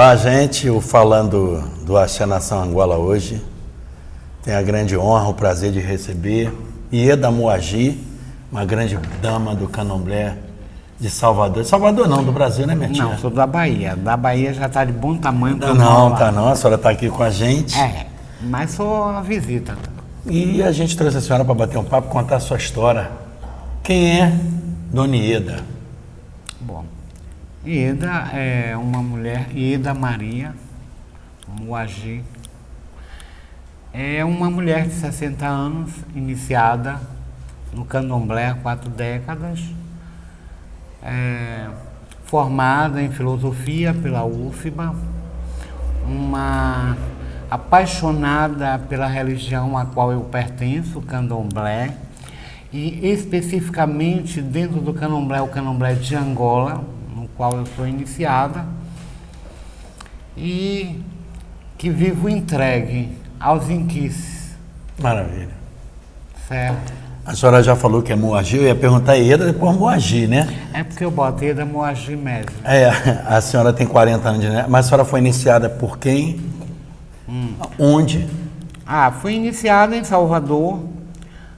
Olá, gente. O Falando do Axé Nação Angola hoje. Tenho a grande honra, o prazer de receber Ieda Moagi, uma grande dama do candomblé de Salvador. Salvador não, do Brasil, né, minha tia? Não, sou da Bahia. Da Bahia já está de bom tamanho. Não, tá não. A senhora está aqui com a gente. Mas sou a visita. E a gente trouxe a senhora para bater um papo, contar a sua história. Quem é Dona Ieda? Bom, Ieda é uma mulher, Ieda Maria Moagi. É uma mulher de 60 anos, iniciada no candomblé há 4 décadas, formada em filosofia pela UFBA, uma apaixonada pela religião a qual eu pertenço, o candomblé, e especificamente dentro do candomblé, o candomblé de Angola, no qual eu sou iniciada, e que vivo entregue aos inquices. Maravilha. Certo. A senhora já falou que é Moagi, eu ia perguntar Ieda, depois Moagi, né? É porque eu boto Ieda Moagi mesmo. A senhora tem 40 anos de idade, mas a senhora foi iniciada por quem? Onde? Fui iniciada em Salvador,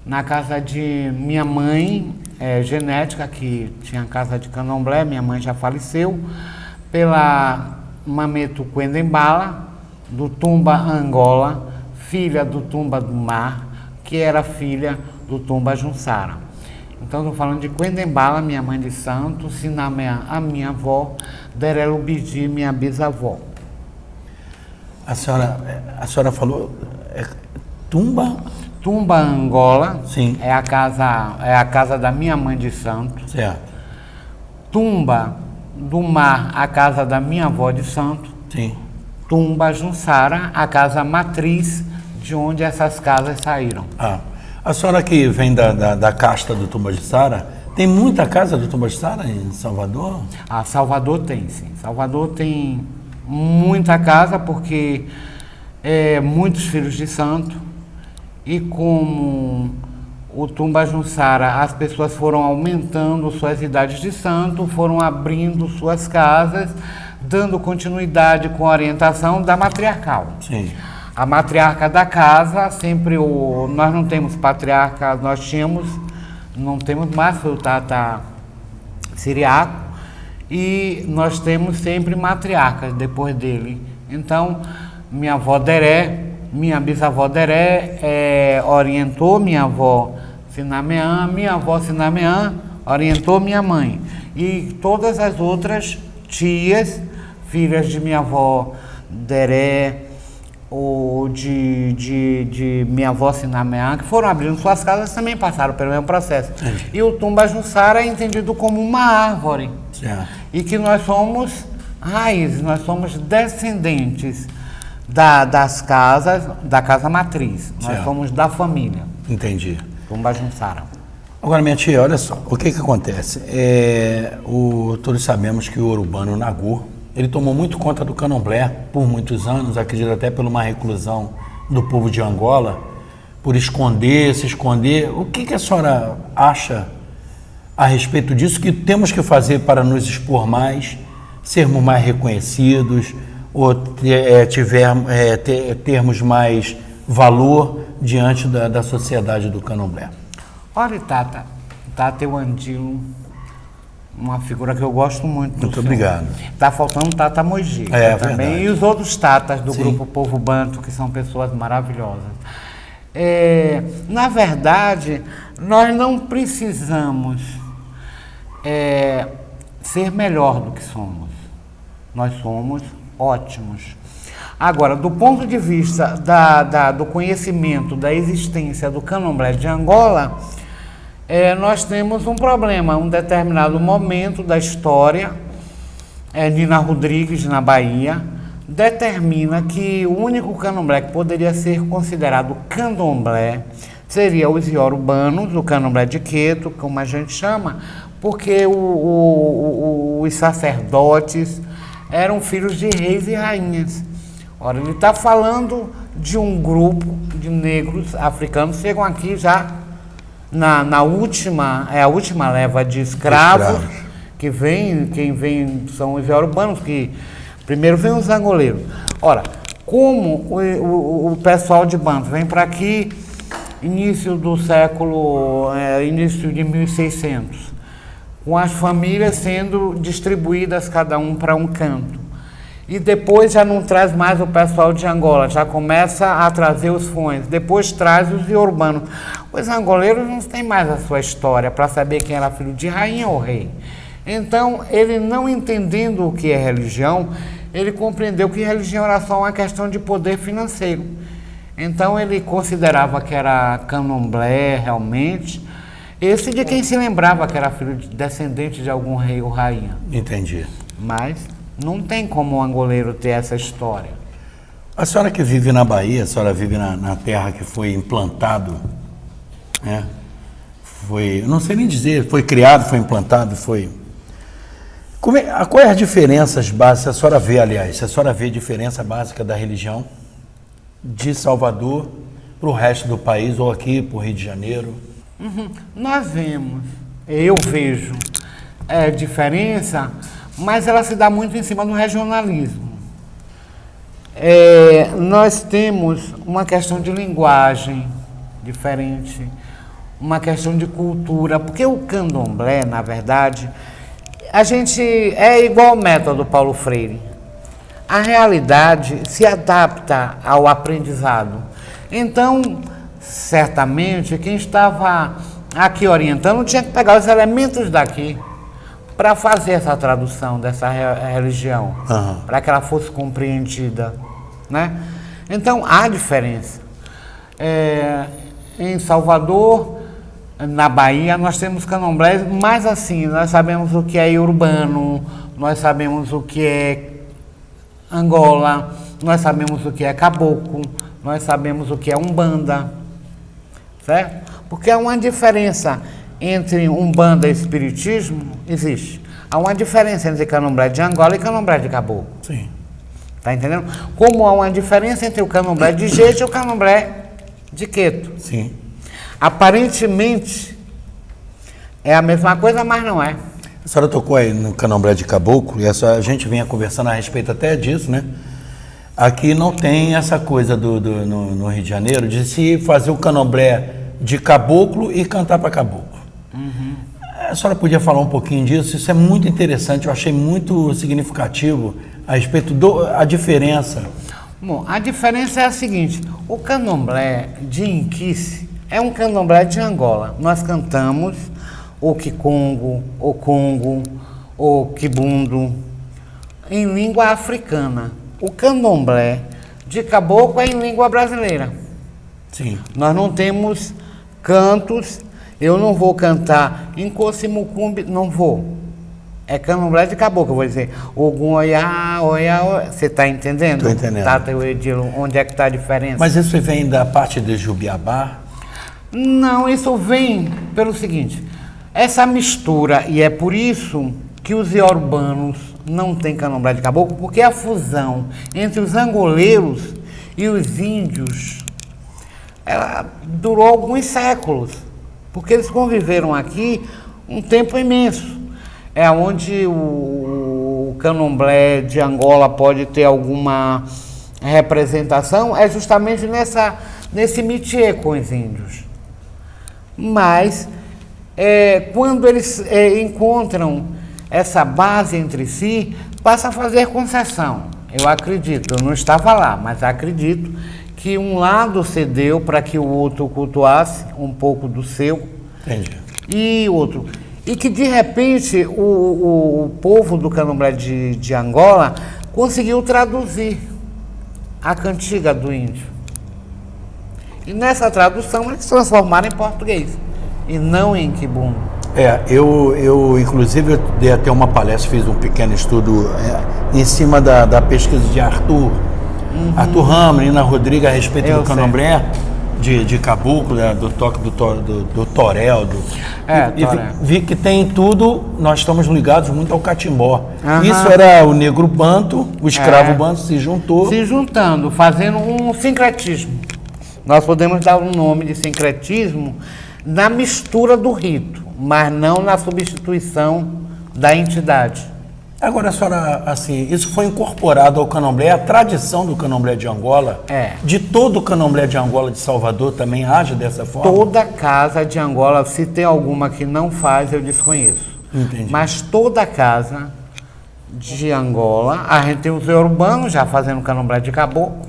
na casa de minha mãe, genética, que tinha casa de candomblé, minha mãe já faleceu, pela Mameto Quendembala, do Tumba Angola, filha do Tumba do Mar, que era filha do Tumba Junsara. Então, estou falando de Quendembala, minha mãe de santo, Sinamé, a minha avó, Derelo Bidi, minha bisavó. A senhora falou Tumba? Tumba Angola. Sim. É a casa da minha mãe de santo. Certo. Tumba do Mar, a casa da minha avó de santo. Sim. Tumba Junsara, a casa matriz de onde essas casas saíram. A senhora que vem da casta do Tumba Junsara, tem muita casa do Tumba Junsara em Salvador? Salvador tem, sim. Salvador tem muita casa, porque muitos filhos de santo, e como o Tumba Junsara, as pessoas foram aumentando suas idades de santo, foram abrindo suas casas, dando continuidade com a orientação da matriarcal. Sim. A matriarca da casa, nós não temos patriarca, não temos mais, foi o Tata Siriaco, e nós temos sempre matriarcas depois dele. Então, minha avó Deré, minha bisavó Deré orientou minha avó Sinameã, orientou minha mãe. E todas as outras tias, filhas de minha avó Deré, ou de minha avó Sinameã, que foram abrindo suas casas, também passaram pelo mesmo processo. E o Tumba Junsara é entendido como uma árvore. Certo. E que nós somos raízes, nós somos descendentes das casas, da casa matriz. Nós Certo. somos da família. Entendi. Tumba Junsara. Agora, minha tia, olha só, o que acontece? Todos sabemos que o Urubano Nagô, ele tomou muito conta do candomblé por muitos anos, acredito até por uma reclusão do povo de Angola, por se esconder. O que a senhora acha a respeito disso, que temos que fazer para nos expor mais, sermos mais reconhecidos, ou termos mais valor diante da sociedade do candomblé? Olha, Tata Ewandilo, uma figura que eu gosto muito. Muito obrigado. Está faltando Tata Mogi também. Verdade. E os outros tatas do Sim. grupo Povo Banto, que são pessoas maravilhosas. Na verdade, nós não precisamos ser melhor do que somos. Nós somos ótimos. Agora, do ponto de vista do conhecimento da existência do candomblé de Angola, nós temos um problema. Um determinado momento da história, Nina Rodrigues, na Bahia, determina que o único candomblé que poderia ser considerado candomblé seria os iorubanos, o candomblé de Queto, como a gente chama, porque os sacerdotes eram filhos de reis e rainhas. Ora, ele está falando de um grupo de negros africanos, chegam aqui já a última leva de escravos, quem vem são os iorubanos, que Primeiro vem os angoleiros. Ora, como o pessoal de Banto vem para aqui, início de 1600, com as famílias sendo distribuídas cada um para um canto. E depois já não traz mais o pessoal de Angola, já começa a trazer os fones, depois traz os iorbanos. Os angoleiros não têm mais a sua história para saber quem era filho de rainha ou rei. Então, ele não entendendo o que é religião, ele compreendeu que religião era só uma questão de poder financeiro. Então, ele considerava que era candomblé realmente, esse de quem se lembrava que era filho descendente de algum rei ou rainha. Entendi. Mas não tem como o angoleiro ter essa história. A senhora que vive na Bahia, a senhora vive na terra que foi implantado, né? Foi, eu não sei nem dizer, foi criado, foi implantado, foi... Qual é as diferenças básicas, se a senhora vê, aliás, se a senhora vê a diferença básica da religião de Salvador para o resto do país, ou aqui para o Rio de Janeiro? Nós vemos, eu vejo diferença, mas ela se dá muito em cima do regionalismo. Nós temos uma questão de linguagem diferente, uma questão de cultura, porque o candomblé, na verdade, a gente é igual ao método Paulo Freire. A realidade se adapta ao aprendizado. Então, certamente, quem estava aqui orientando tinha que pegar os elementos daqui para fazer essa tradução dessa religião, para que ela fosse compreendida, né? Então, há diferença. Em Salvador, na Bahia, nós temos candomblés, mas assim, nós sabemos o que é urbano, nós sabemos o que é Angola, nós sabemos o que é caboclo, nós sabemos o que é umbanda, certo? Porque há uma diferença entre umbanda e espiritismo, existe. Há uma diferença entre candomblé de Angola e candomblé de caboclo. Sim. Tá entendendo? Como há uma diferença entre o candomblé de Jeje e o candomblé de Queto. Sim. Aparentemente é a mesma coisa, mas não é. A senhora tocou aí no candomblé de caboclo, e a gente vinha conversando a respeito até disso, né? Aqui não tem essa coisa no Rio de Janeiro de se fazer o candomblé de caboclo e cantar para caboclo. A senhora podia falar um pouquinho disso? Isso é muito interessante, eu achei muito significativo a respeito da diferença. Bom, a diferença é a seguinte: o candomblé de Inquice é um candomblé de Angola. Nós cantamos o Kikongo, o Congo, o Kibundo, em língua africana. O candomblé de caboclo é em língua brasileira. Sim. Nós não temos cantos, eu não vou cantar em Cocimucumbi, não vou. É candomblé de caboclo, eu vou dizer Ogum Oiá, Oiá, Oiá. Você está entendendo? Estou entendendo. Tata e Edilo, onde é que está a diferença? Mas isso vem da parte de Jubiabá? Não, isso vem pelo seguinte, essa mistura, e é por isso que os iorbanos não têm candomblé de caboclo, porque a fusão entre os angoleiros e os índios, ela durou alguns séculos, porque eles conviveram aqui um tempo imenso. É onde o candomblé de Angola pode ter alguma representação, é justamente nesse métier com os índios. Mas, quando eles encontram essa base entre si, passa a fazer concessão. Eu acredito, eu não estava lá, mas acredito que um lado cedeu para que o outro cultuasse um pouco do seu. Entendi. E outro. E que, de repente, o povo do candomblé de Angola conseguiu traduzir a cantiga do índio. E nessa tradução eles transformaram em português, e não em quibundo. Eu inclusive, eu dei até uma palestra, fiz um pequeno estudo em cima da pesquisa de Arthur Ramos, Nina Rodrigues, a respeito do candomblé. De caboclo, né, do toque do torel. E vi que tem tudo, nós estamos ligados muito ao catimbó. Isso era o negro banto, o escravo banto se juntou. Se juntando, fazendo um sincretismo. Nós podemos dar um nome de sincretismo na mistura do rito, mas não na substituição da entidade. Agora, a senhora, assim, isso foi incorporado ao candomblé, a tradição do candomblé de Angola? De todo o candomblé de Angola de Salvador também age dessa forma? Toda casa de Angola, se tem alguma que não faz, eu desconheço. Entendi. Mas toda casa de Angola, a gente tem os urbanos já fazendo candomblé de caboclo,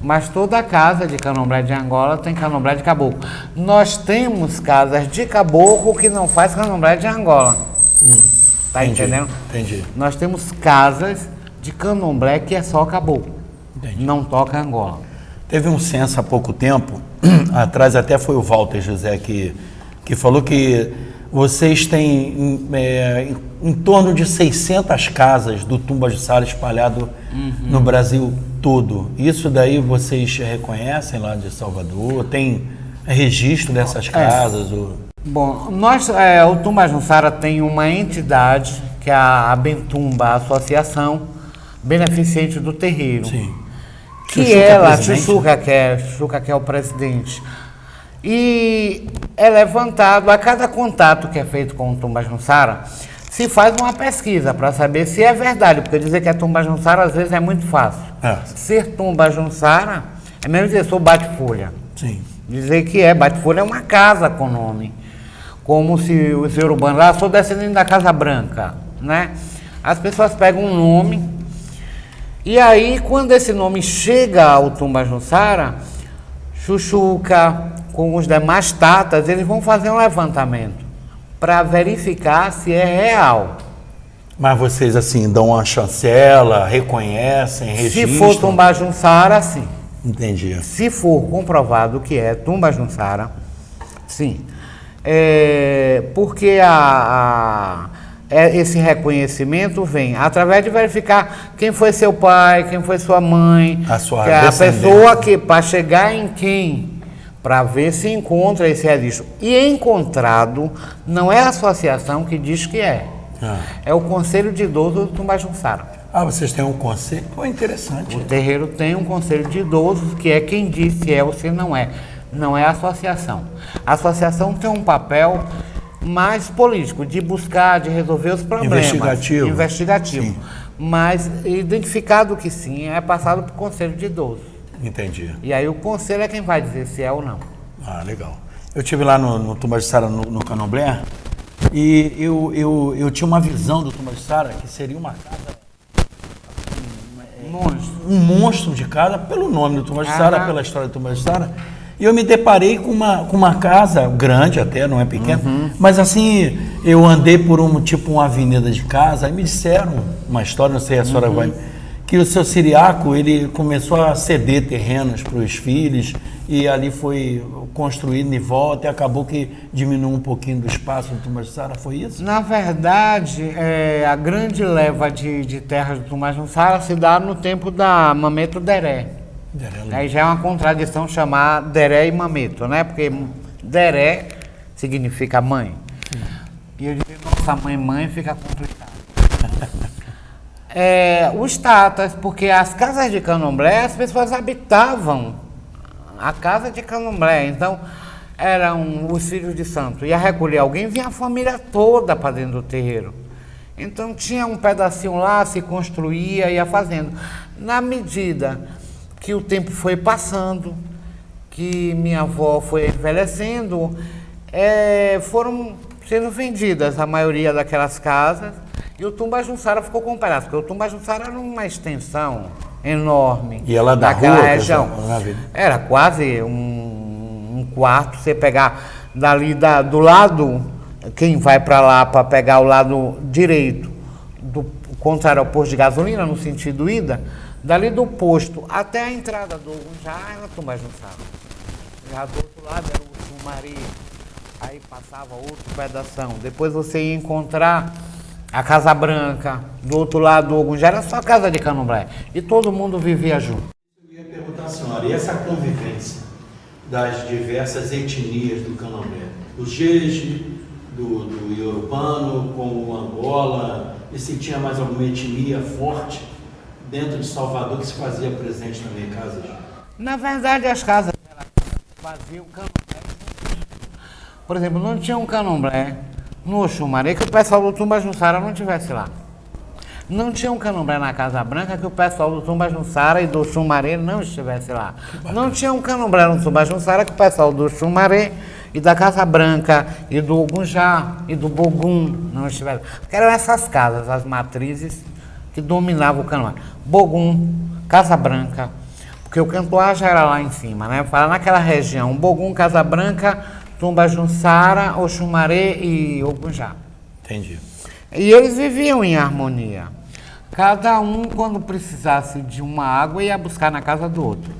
mas toda casa de candomblé de Angola tem candomblé de caboclo. Nós temos casas de caboclo que não faz candomblé de Angola. Tá entendendo? Entendi. Nós temos casas de candomblé que é só caboclo. Entendi. Não toca Angola. Teve um censo há pouco tempo, atrás até foi o Walter José que falou que vocês têm em torno de 600 casas do Tumba Jussara espalhado no Brasil todo. Isso daí vocês reconhecem lá de Salvador? Tem registro dessas casas? Bom, o Tumba Jussara tem uma entidade, que é a Bentumba, a Associação Beneficente do Terreiro. Sim. Que Chuchuca que é o presidente. E é levantado, a cada contato que é feito com o Tumba Jussara, se faz uma pesquisa para saber se é verdade, porque dizer que é Tumba Jussara às vezes é muito fácil. Ser Tumba Jussara é mesmo dizer, sou bate-folha. Sim. Dizer que bate-folha é uma casa com nome. Como se os urbanos lá, sou descendente da Casa Branca, né? As pessoas pegam um nome, e aí quando esse nome chega ao Tumba Jussara, Chuchuca, com os demais tatas, eles vão fazer um levantamento para verificar se é real. Mas vocês, assim, dão uma chancela, reconhecem, registram? Se for Tumba Jussara, sim. Entendi. Se for comprovado que é Tumba Jussara, sim. Porque esse reconhecimento vem através de verificar quem foi seu pai, quem foi sua mãe, a pessoa que, para chegar em quem, para ver se encontra esse registro. E encontrado, não é a associação que diz que é. É o Conselho de Idosos do Tumba Jussara. Vocês têm um conselho? Interessante. O terreiro tem um Conselho de Idosos, que é quem diz se é ou se não é. Não é a associação. A associação tem um papel mais político, de buscar, de resolver os problemas. Investigativo. Sim. Mas identificado que sim, é passado para o Conselho de Idosos. Entendi. E aí o conselho é quem vai dizer se é ou não. Legal. Eu estive lá no Tumba Jussara, no Candomblé, e eu tinha uma visão do Tumba Jussara que seria uma casa... Um monstro de casa, pelo nome do Tumba Jussara, pela história do Tumba Jussara. E eu me deparei com uma casa grande até, não é pequena, mas assim, eu andei por uma avenida de casa, e me disseram uma história, não sei, a senhora vai, que o seu Siriaco, ele começou a ceder terrenos para os filhos, e ali foi construído em volta, e acabou que diminuiu um pouquinho do espaço do Tumba Jussara, foi isso? Na verdade, a grande leva de terras do Tumba Jussara se dá no tempo da Mameto Deré. Aí já é uma contradição chamar Deré e Mameto, né? Porque Deré significa mãe. E eu dizer nossa mãe fica complicado. Os tatas, porque as casas de candomblé, as pessoas habitavam a casa de candomblé. Então, eram os filhos de santo. Ia recolher alguém, vinha a família toda para dentro do terreiro. Então, tinha um pedacinho lá, se construía, ia fazendo. Na medida que o tempo foi passando, que minha avó foi envelhecendo, foram sendo vendidas a maioria daquelas casas, e o Tumba Jussara ficou com um pedaço, porque o Tumba Jussara era uma extensão enorme. E ela daquela região. Era quase um quarto, você pegar dali do lado, quem vai para lá para pegar o lado direito, contrário ao posto de gasolina, no sentido ida, dali do posto até a entrada do já era Tumba Jussara. Já do outro lado era o Sumari, aí passava outro pedação. Depois você ia encontrar a Casa Branca, do outro lado do Ogum, já era só casa de candomblé. E todo mundo vivia junto. Eu ia perguntar à senhora, e essa convivência das diversas etnias do candomblé? Do Jeje, do Iorubano, com o Angola, e se tinha mais alguma etnia forte dentro de Salvador que se fazia presente também em casas? Na verdade, as casas faziam candomblé. Por exemplo, não tinha um candomblé no Oxumaré que o pessoal do Tumba Jussara não estivesse lá. Não tinha um candomblé na Casa Branca que o pessoal do Tumbajunsara e do Xumaré não estivesse lá. Não tinha um candomblé no Tumbajunsara que o pessoal do Xumaré e da Casa Branca e do Ogunjá e do Bogum não estivesse. Porque eram essas casas, as matrizes, que dominavam o candomblé. Bogum, Casa Branca, porque o cantoá já era lá em cima, né? Fala naquela região, Bogum, Casa Branca, Tumbajunsara, Oxumaré e Ogunjá. Entendi. E eles viviam em harmonia. Cada um, quando precisasse de uma água, ia buscar na casa do outro.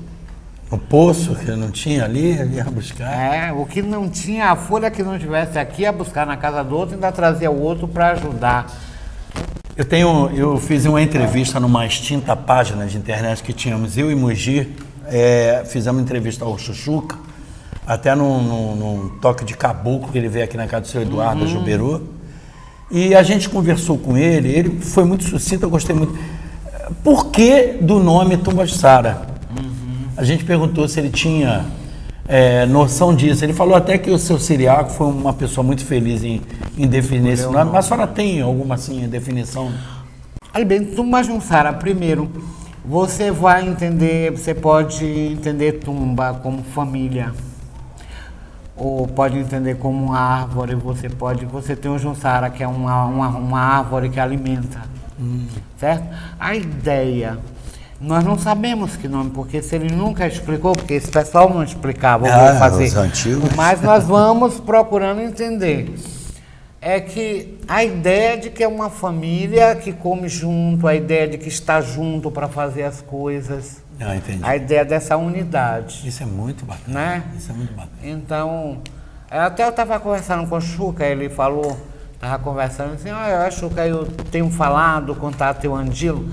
O poço que não tinha ali, ele ia buscar. É, o que não tinha, a folha que não tivesse aqui, ia buscar na casa do outro e ainda trazia o outro para ajudar. Eu fiz uma entrevista numa extinta página de internet que tínhamos, eu e Mogi, fizemos entrevista ao Chuchuca, até num toque de caboclo que ele veio aqui na casa do seu Eduardo, da Juberô. E a gente conversou com ele foi muito sucinto, eu gostei muito. Por que do nome Tumbajunsara? A gente perguntou se ele tinha noção disso. Ele falou até que o seu Ciriaco foi uma pessoa muito feliz em definir esse nome. Mas a senhora tem alguma assim, definição? Olha bem, Tumbajunsara, primeiro, você vai entender, você pode entender Tumba como família. Ou pode entender como uma árvore, você tem o Junsara, que é uma árvore que alimenta, certo? A ideia, nós não sabemos que nome, porque se ele nunca explicou, porque esse pessoal não explicava, eu vou fazer, os antigos. Mas nós vamos procurando entender. É que a ideia de que é uma família que come junto, a ideia de que está junto para fazer as coisas. Entendi. A ideia dessa unidade. Isso é muito bacana. Né? Isso é muito bacana. Então, até eu estava conversando com o Chuca, ele falou, estava conversando assim, olha, Chuca, eu tenho falado, contato teu Andilo.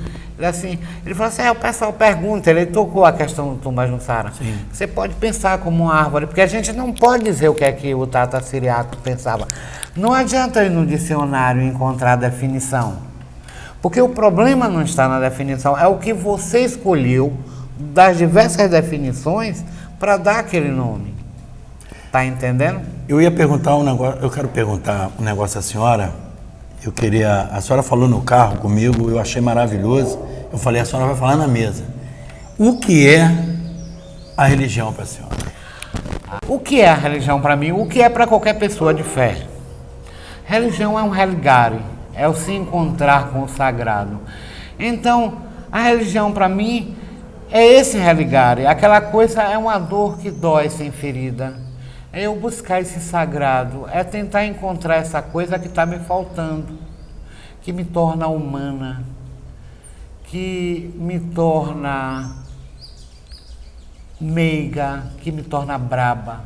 Ele falou assim, o pessoal pergunta, ele tocou a questão do Tumbajunsara. Você pode pensar como uma árvore, porque a gente não pode dizer o que é que o Tata Ciriaco pensava. Não adianta ir no dicionário encontrar a definição. Porque o problema não está na definição, é o que você escolheu das diversas definições para dar aquele nome. Tá entendendo? Eu ia perguntar um negócio, eu quero perguntar um negócio à senhora. A senhora falou no carro comigo, eu achei maravilhoso. Eu falei, a senhora vai falar na mesa. O que é a religião para a senhora? O que é a religião para mim? O que é para qualquer pessoa de fé? Religião é um religare, é o se encontrar com o sagrado. Então, a religião para mim é esse religare, aquela coisa, é uma dor que dói sem ferida. É eu buscar esse sagrado, é tentar encontrar essa coisa que está me faltando, que me torna humana, que me torna meiga, que me torna braba.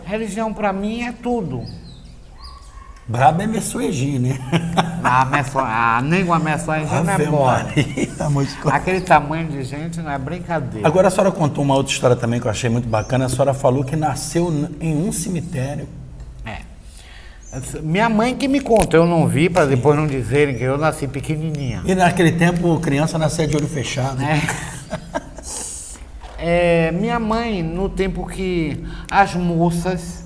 Religião para mim é tudo. Braba é Messuegi, né? Nem uma Messuegi não é boa. Tá Aquele tamanho de gente não é brincadeira. Agora a senhora contou uma outra história também que eu achei muito bacana. A senhora falou que nasceu em um cemitério. Minha mãe que me contou, eu não vi, para depois não dizerem que eu nasci pequenininha. E naquele tempo, criança nascia de olho fechado. Minha mãe, no tempo que as moças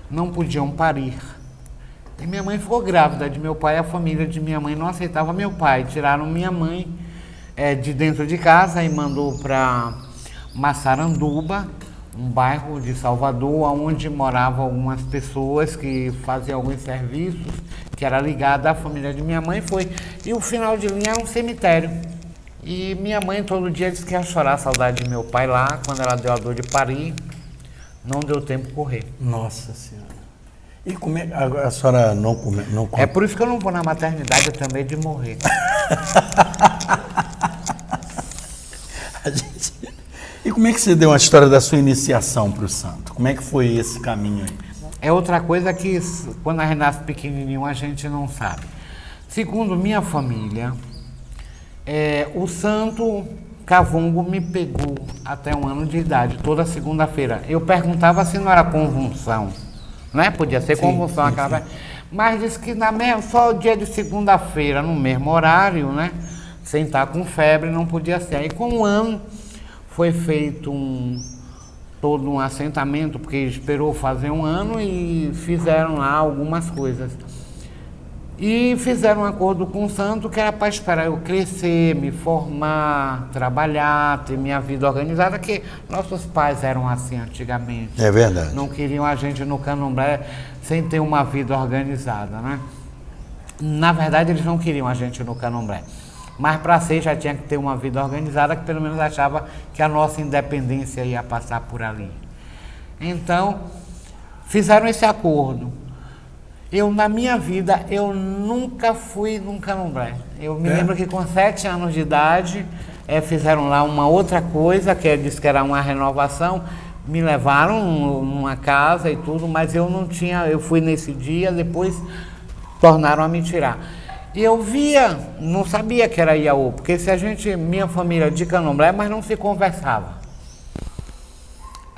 não podiam parir, e minha mãe ficou grávida de meu pai, a família de minha mãe não aceitava meu pai. Tiraram minha mãe de dentro de casa e mandou para Massaranduba, um bairro de Salvador, onde moravam algumas pessoas que faziam alguns serviços, que era ligada à família de minha mãe, E o final de linha era um cemitério. E minha mãe todo dia disse que ia chorar a saudade de meu pai lá, quando ela deu a dor de parir, não deu tempo de correr. Nossa Senhora. E como é, a senhora não come? É por isso que eu não vou na maternidade, eu tenho medo de morrer. E como é que você deu a história da sua iniciação para o santo? Como é que foi esse caminho aí? É outra coisa que, quando a gente nasce pequenininho, a gente não sabe. Segundo minha família, o santo Cavungo me pegou até 1 ano de idade, toda segunda-feira. Eu perguntava se não era convulsão, né? Podia ser convulsão aquela vez. Mas disse que só o dia de segunda-feira, no mesmo horário, né? Sem estar com febre, não podia ser. Aí com 1 ano foi feito todo um assentamento, porque esperou fazer 1 ano e fizeram lá algumas coisas. E fizeram um acordo com o santo que era para esperar eu crescer, me formar, trabalhar, ter minha vida organizada, que nossos pais eram assim antigamente. É verdade. Não queriam a gente no candomblé sem ter uma vida organizada, né? Na verdade, eles não queriam a gente no candomblé. Mas para ser já tinha que ter uma vida organizada, que pelo menos achava que a nossa independência ia passar por ali. Então, fizeram esse acordo. Eu, na minha vida, eu nunca fui num candomblé. Eu me lembro que com 7 anos de idade, fizeram lá uma outra coisa, que disse que era uma renovação, me levaram numa casa e tudo, mas eu não tinha, eu fui nesse dia, depois tornaram a me tirar. E eu via, não sabia que era Iaô, porque se a gente, minha família de candomblé, mas não se conversava.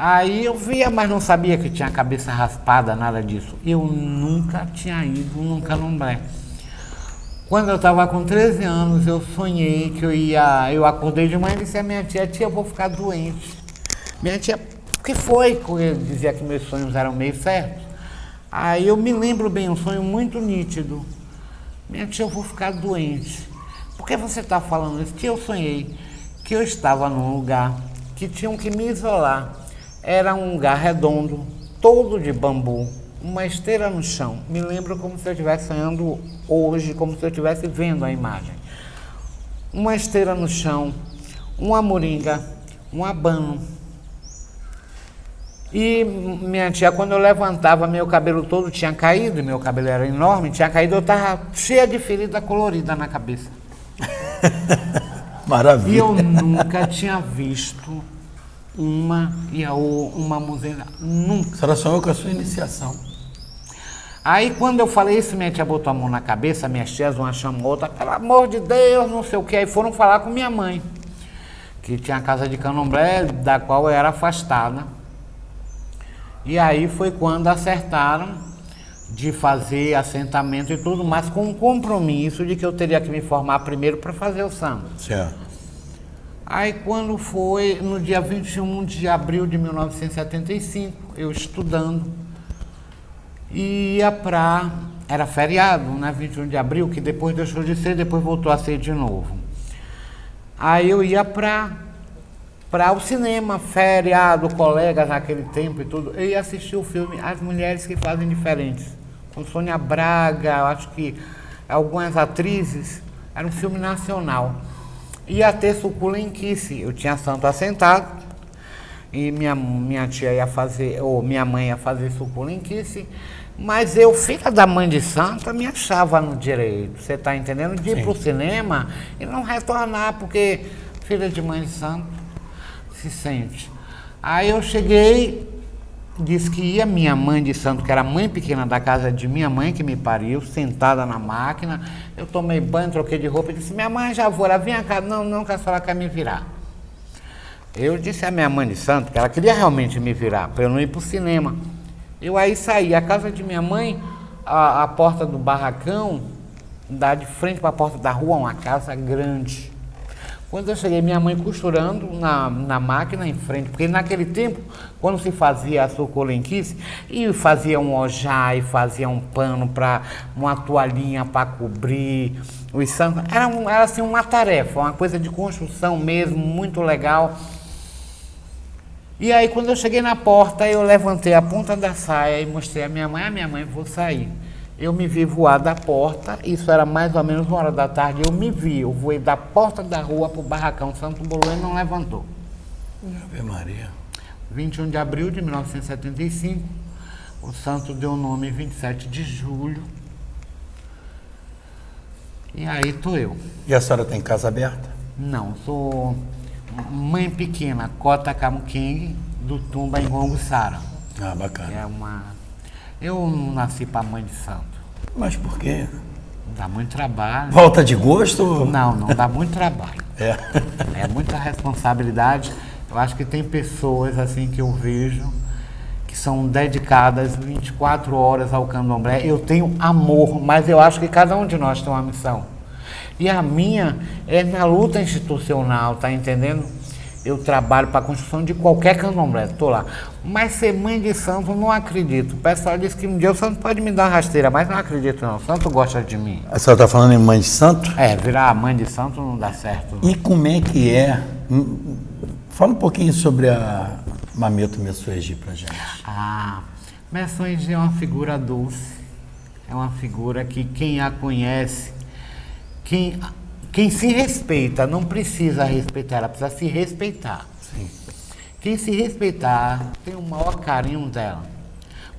Aí eu via, mas não sabia que tinha cabeça raspada, nada disso. Eu nunca tinha ido num candomblé. Quando eu estava com 13 anos, eu sonhei que eu acordei de manhã e disse à minha tia, eu vou ficar doente. Minha tia, o que foi? Eu dizia que meus sonhos eram meio certos. Aí eu me lembro bem, um sonho muito nítido. Minha tia, eu vou ficar doente. Por que você está falando isso? Que eu sonhei que eu estava num lugar que tinham que me isolar. Era um lugar redondo, todo de bambu, uma esteira no chão. Me lembro como se eu estivesse sonhando hoje, como se eu estivesse vendo a imagem. Uma esteira no chão, uma moringa, um abano. E minha tia, quando eu levantava, meu cabelo todo tinha caído, meu cabelo era enorme, tinha caído, eu estava cheia de ferida colorida na cabeça. Maravilha. E eu nunca tinha visto uma Iaô, uma muzenda, nunca. A senhora sonhou com a sua iniciação. Aí quando eu falei isso, minha tia botou a mão na cabeça, minhas tias uma chamou outra, pelo amor de Deus, não sei o que, aí foram falar com minha mãe, que tinha a casa de candomblé, da qual eu era afastada. E aí foi quando acertaram de fazer assentamento e tudo, mas com um compromisso de que eu teria que me formar primeiro para fazer o samba. Certo. Aí quando foi, no dia 21 de abril de 1975, eu estudando, ia era feriado, né, 21 de abril, que depois deixou de ser, depois voltou a ser de novo. Aí eu ia para o cinema, feriado, colegas naquele tempo e tudo, eu ia assistir o filme As Mulheres que Fazem Diferentes, com Sônia Braga, acho que algumas atrizes, era um filme nacional. Ia ter suculenquice, eu tinha santo assentado, e minha tia ia fazer, ou minha mãe ia fazer suculenquice, mas eu, filha da mãe de santo, me achava no direito, você está entendendo? De ir para o cinema e não retornar, porque filha de mãe de santo se sente. Aí eu cheguei, disse que ia minha mãe de santo, que era a mãe pequena da casa de minha mãe, que me pariu, sentada na máquina. Eu tomei banho, troquei de roupa e disse, minha mãe, já vou, ela vinha cá, não, que a senhora quer me virar. Eu disse à minha mãe de santo que ela queria realmente me virar, para eu não ir para o cinema. Eu aí saí, a casa de minha mãe, a porta do barracão, dá de frente para a porta da rua, uma casa grande. Quando eu cheguei, minha mãe costurando na máquina em frente, porque naquele tempo, quando se fazia a suculenquice, e fazia um ojá, e fazia um pano, para uma toalhinha para cobrir os santos, era assim uma tarefa, uma coisa de construção mesmo, muito legal. E aí quando eu cheguei na porta, eu levantei a ponta da saia e mostrei à minha mãe, vou sair. Eu me vi voar da porta, isso era mais ou menos 1h da tarde, eu voei da porta da rua para o barracão Santo Bolô e não levantou. Ave Maria. 21 de abril de 1975, o santo deu o nome 27 de julho. E aí estou eu. E a senhora tem casa aberta? Não, sou mãe pequena, Cota Camuquingue, do Tumba em Gonguçara. Ah, bacana. Eu não nasci para mãe de santo. Mas por quê? Dá muito trabalho. Falta de gosto? Não dá muito trabalho. É muita responsabilidade. Eu acho que tem pessoas assim que eu vejo que são dedicadas 24 horas ao candomblé. Eu tenho amor, mas eu acho que cada um de nós tem uma missão. E a minha é na luta institucional, tá entendendo? Eu trabalho para a construção de qualquer candomblé, estou lá. Mas ser mãe de santo, não acredito. O pessoal diz que um dia o santo pode me dar uma rasteira, mas não acredito não. O santo gosta de mim. A senhora está falando em mãe de santo? É, virar mãe de santo não dá certo. E como é que é? Fala um pouquinho sobre a Mameto Messuegi pra gente. Messuegi é uma figura doce. É uma figura que quem a conhece, quem se respeita, não precisa respeitar, ela precisa se respeitar. Sim. Quem se respeitar tem o maior carinho dela,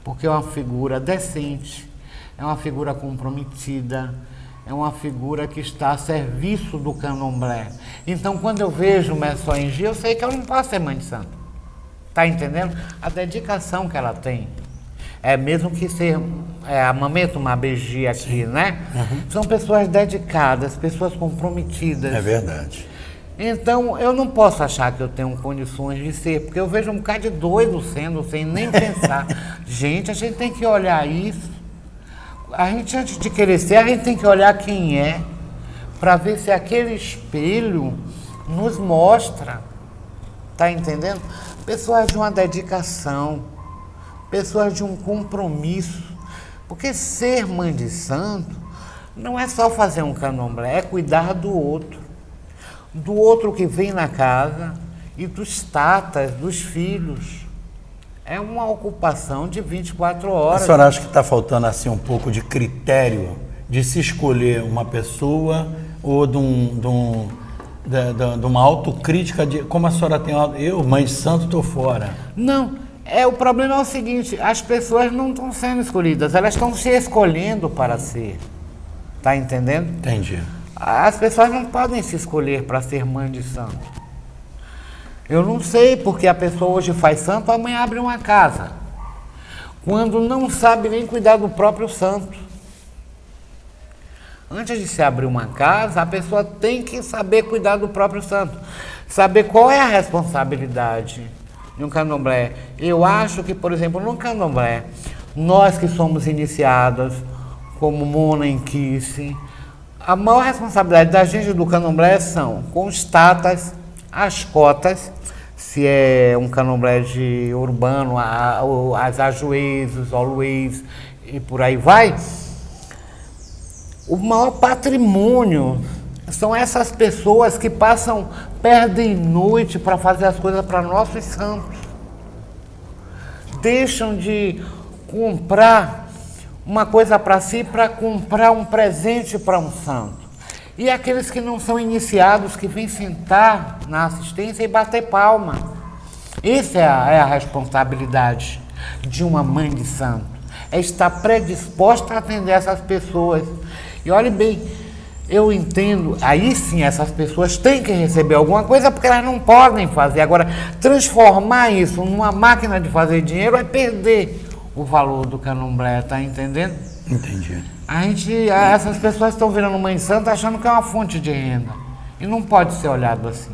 porque é uma figura decente, é uma figura comprometida, é uma figura que está a serviço do candomblé. Então, quando eu vejo Messuegi, eu sei que eu não posso ser mãe de santo. Tá entendendo? A dedicação que ela tem. É mesmo que ser a Mameto Mabegi aqui, né? São pessoas dedicadas, pessoas comprometidas. É verdade. Então, eu não posso achar que eu tenho condições de ser, porque eu vejo um bocado de doido sendo, sem nem pensar. Gente, a gente tem que olhar isso. A gente, antes de querer ser, a gente tem que olhar quem é, para ver se aquele espelho nos mostra. Tá entendendo? Pessoas de uma dedicação, pessoas de um compromisso. Porque ser mãe de santo não é só fazer um candomblé, é cuidar do outro que vem na casa e dos tatas, dos filhos. É uma ocupação de 24 horas. A senhora acha que está faltando assim um pouco de critério de se escolher uma pessoa ou de uma autocrítica de como a senhora tem... Eu, mãe de santo, estou fora. Não. O problema é o seguinte, as pessoas não estão sendo escolhidas, elas estão se escolhendo para ser. Tá entendendo? Entendi. As pessoas não podem se escolher para ser mãe de santo. Eu não sei porque a pessoa hoje faz santo, amanhã abre uma casa. Quando não sabe nem cuidar do próprio santo. Antes de se abrir uma casa, a pessoa tem que saber cuidar do próprio santo. Saber qual é a responsabilidade de um candomblé. Eu acho que, por exemplo, no candomblé, nós que somos iniciadas, como Mona Enquice, a maior responsabilidade da gente do candomblé são com os tatas, as cotas, se é um candomblé de urbano, as ajuês, os oluês e por aí vai. O maior patrimônio são essas pessoas que perdem noite para fazer as coisas para nossos santos. Deixam de comprar uma coisa para si para comprar um presente para um santo. E aqueles que não são iniciados, que vêm sentar na assistência e bater palma. Essa é a responsabilidade de uma mãe de santo. É estar predisposta a atender essas pessoas. E olhe bem, eu entendo, aí sim essas pessoas têm que receber alguma coisa porque elas não podem fazer. Agora, transformar isso numa máquina de fazer dinheiro é perder o valor do candomblé, tá entendendo? Entendi. Essas pessoas estão virando mãe santa achando que é uma fonte de renda. E não pode ser olhado assim.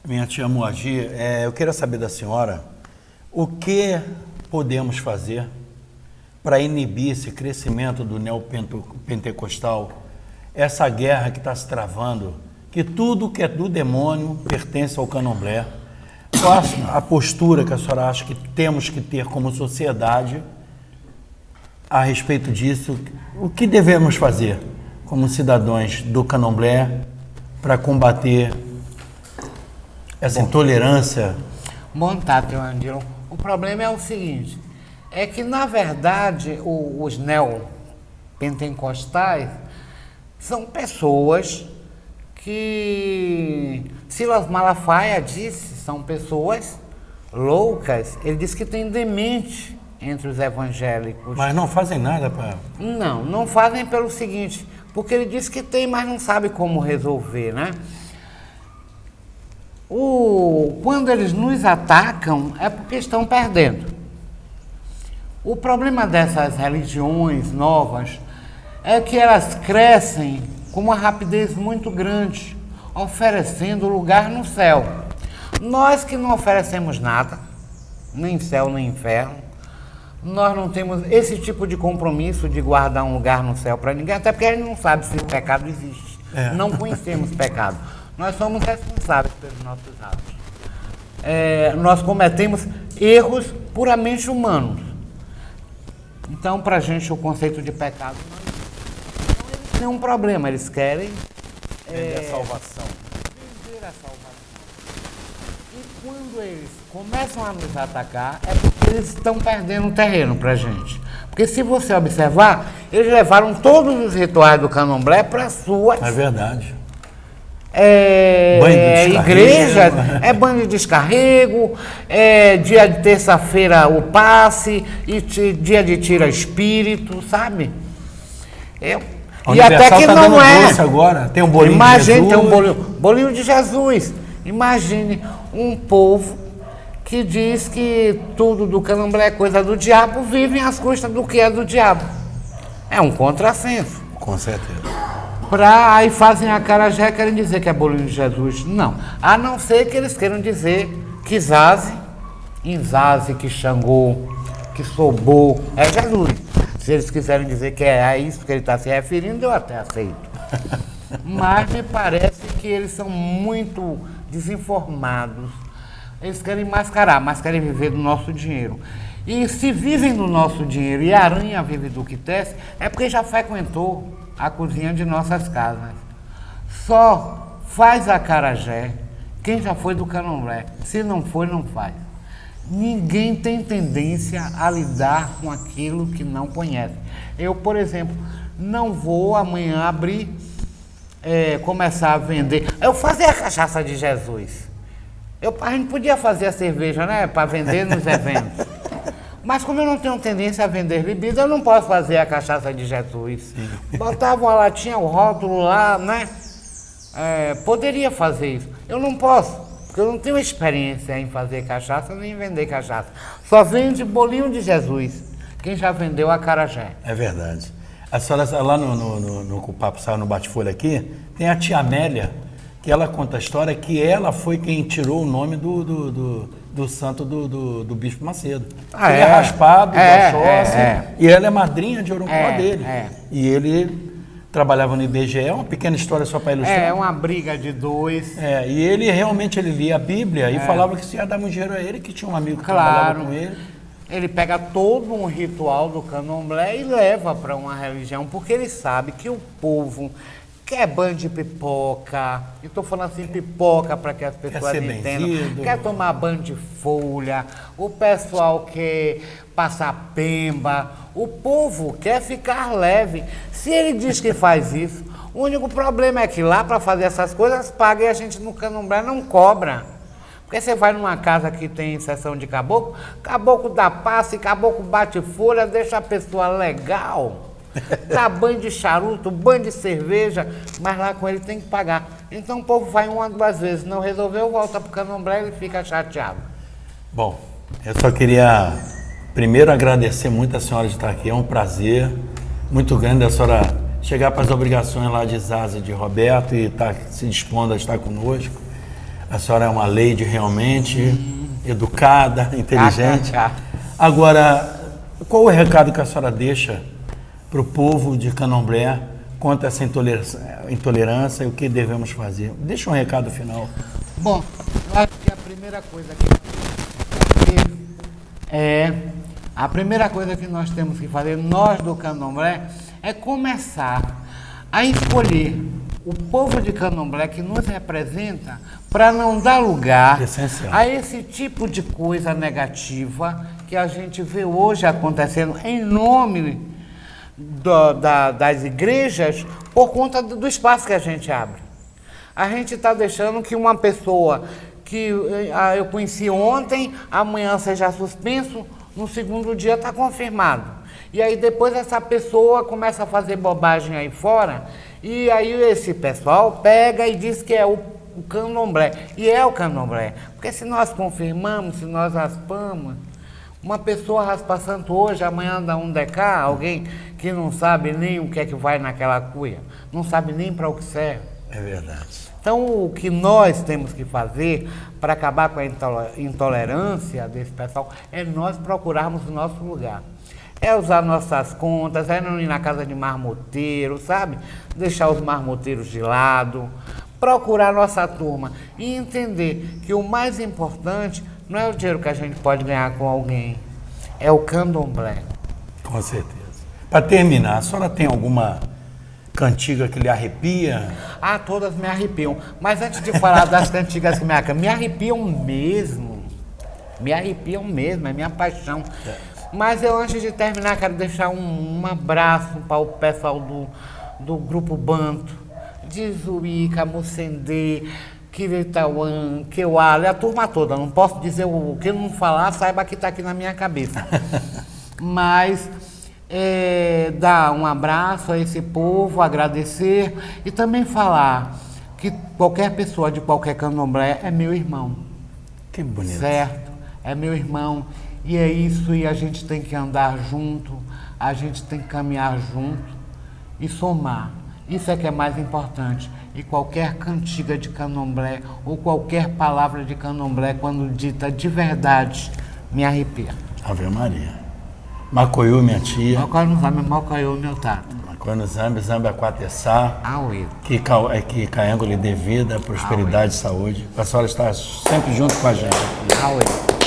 Minha tia Moagi, eu queria saber da senhora o que podemos fazer para inibir esse crescimento do neopentecostal, essa guerra que está se travando, que tudo que é do demônio pertence ao candomblé. Qual a postura que a senhora acha que temos que ter como sociedade a respeito disso? O que devemos fazer como cidadãos do candomblé para combater essa intolerância? Bom, tá, teu Angelo. O problema é o seguinte, é que, na verdade, os neopentecostais são pessoas que Silas Malafaia disse, são pessoas loucas. Ele disse que tem demente entre os evangélicos. Mas não fazem nada para... Não fazem pelo seguinte, porque ele disse que tem, mas não sabe como resolver, né? Quando eles nos atacam, é porque estão perdendo. O problema dessas religiões novas é que elas crescem com uma rapidez muito grande, oferecendo lugar no céu. Nós que não oferecemos nada, nem céu nem inferno, nós não temos esse tipo de compromisso de guardar um lugar no céu para ninguém, até porque a gente não sabe se o pecado existe. Não conhecemos pecado. Nós somos responsáveis pelos nossos atos. nós cometemos erros puramente humanos. Então, para a gente, o conceito de pecado não existe. Então, eles têm um problema, eles querem a salvação. vender a salvação. E quando eles começam a nos atacar, é porque eles estão perdendo terreno para a gente. Porque se você observar, eles levaram todos os rituais do candomblé para suas É verdade. igrejas, banho de descarrego, dia de terça-feira o passe, e dia de tira espírito, sabe? E até que tá não dando é. doce agora. Tem um bolinho Imagine, de Jesus. tem um bolinho de Jesus. Imagine um povo que diz que tudo do candomblé é coisa do diabo, vivem às custas do que é do diabo. É um contrassenso. Com certeza. Aí fazem a acarajé, querem dizer que é bolinho de Jesus. Não. A não ser que eles queiram dizer que Zaze, que Xangô, que Sobô, é Jesus. Se eles quiserem dizer que é a isso que ele está se referindo, eu até aceito. Mas me parece que eles são muito desinformados. Eles querem mascarar, mas querem viver do nosso dinheiro. E se vivem do nosso dinheiro e a aranha vive do que tece, é porque já frequentou a cozinha de nossas casas. Só faz acarajé quem já foi do candomblé. Se não foi, não faz. Ninguém tem tendência a lidar com aquilo que não conhece. Eu, por exemplo, não vou amanhã abrir, começar a vender. Eu fazia a cachaça de Jesus. A gente podia fazer a cerveja, né, para vender nos eventos. Mas como eu não tenho tendência a vender bebida, eu não posso fazer a cachaça de Jesus. Sim. Botava uma latinha, o rótulo lá, né? Poderia fazer isso. Eu não posso, porque eu não tenho experiência em fazer cachaça nem em vender cachaça. Só vende bolinho de Jesus, quem já vendeu acarajé. É verdade. A senhora, lá no Papo Saiu no Bate-Folha aqui, tem a tia Amélia, que ela conta a história que ela foi quem tirou o nome do santo do Bispo Macedo. Ele é raspado, e ela é madrinha de Oruncola dele. E ele trabalhava no IBGE, uma pequena história só para ilustrar. É uma briga de dois. E ele realmente lia a Bíblia e falava que se ia dar muito dinheiro a ele, que tinha um amigo que trabalhava com ele. Ele pega todo um ritual do candomblé e leva para uma religião, porque ele sabe que o povo quer banho de pipoca, e estou falando assim, pipoca para que as pessoas entendam, quer tomar banho de folha, o pessoal quer passar pemba, o povo quer ficar leve. Se ele diz que faz isso, o único problema é que lá para fazer essas coisas paga e a gente no candomblé não cobra. Porque você vai numa casa que tem sessão de caboclo, caboclo dá passe, caboclo bate folha, deixa a pessoa legal. Dá banho de charuto, banho de cerveja, mas lá com ele tem que pagar. Então o povo vai uma, duas vezes, não resolveu, volta pro candomblé e fica chateado. Bom, eu só queria primeiro agradecer muito a senhora de estar aqui, é um prazer muito grande a senhora chegar para as obrigações lá de Zaze e de Roberto e estar se dispondo a estar conosco. A senhora é uma lady realmente, educada, inteligente. Agora, qual o recado que a senhora deixa para o povo de Candomblé contra essa intolerância e o que devemos fazer? Deixa um recado final. Bom, eu acho que a primeira coisa que nós temos que fazer, nós do Candomblé, é começar a escolher o povo de Candomblé que nos representa para não dar lugar a esse tipo de coisa negativa que a gente vê hoje acontecendo em nome das igrejas por conta do espaço que a gente abre. A gente está deixando que uma pessoa que eu conheci ontem, amanhã seja suspenso, no segundo dia está confirmado. E aí depois essa pessoa começa a fazer bobagem aí fora, e aí esse pessoal pega e diz que é o candomblé. E é o candomblé. Porque se nós confirmamos, se nós raspamos, uma pessoa raspa santo hoje, amanhã dá um DK, alguém que não sabe nem o que é que vai naquela cuia, não sabe nem para o que serve. É verdade. Então, o que nós temos que fazer para acabar com a intolerância desse pessoal é nós procurarmos o nosso lugar. É usar nossas contas, é não ir na casa de marmoteiro, sabe? Deixar os marmoteiros de lado, procurar nossa turma e entender que o mais importante não é o dinheiro que a gente pode ganhar com alguém, é o candomblé. Com certeza. Para terminar, a senhora tem alguma cantiga que lhe arrepia? Ah, todas me arrepiam. Mas antes de falar das cantigas que me arrepiam mesmo. Me arrepiam mesmo, é minha paixão. Mas eu, antes de terminar, quero deixar um abraço para o pessoal do Grupo Banto, de Zuíca, Mucendê, Kiritauã, Keuale, a turma toda. Não posso dizer o que eu não falar, saiba que está aqui na minha cabeça. Mas dar um abraço a esse povo, agradecer e também falar que qualquer pessoa de qualquer candomblé é meu irmão. Que bonito. Certo? É meu irmão. E é isso, e a gente tem que andar junto, a gente tem que caminhar junto e somar. Isso é que é mais importante. E qualquer cantiga de candomblé ou qualquer palavra de candomblé, quando dita de verdade, me arrepia. Ave Maria. Macoiú, minha tia. Macoiú, meu tato. Macoiú no Zambi, Zambi Aquatessá. Auê. Que Caengo lhe dê vida, prosperidade e saúde. A senhora está sempre junto com a gente aqui. Auê.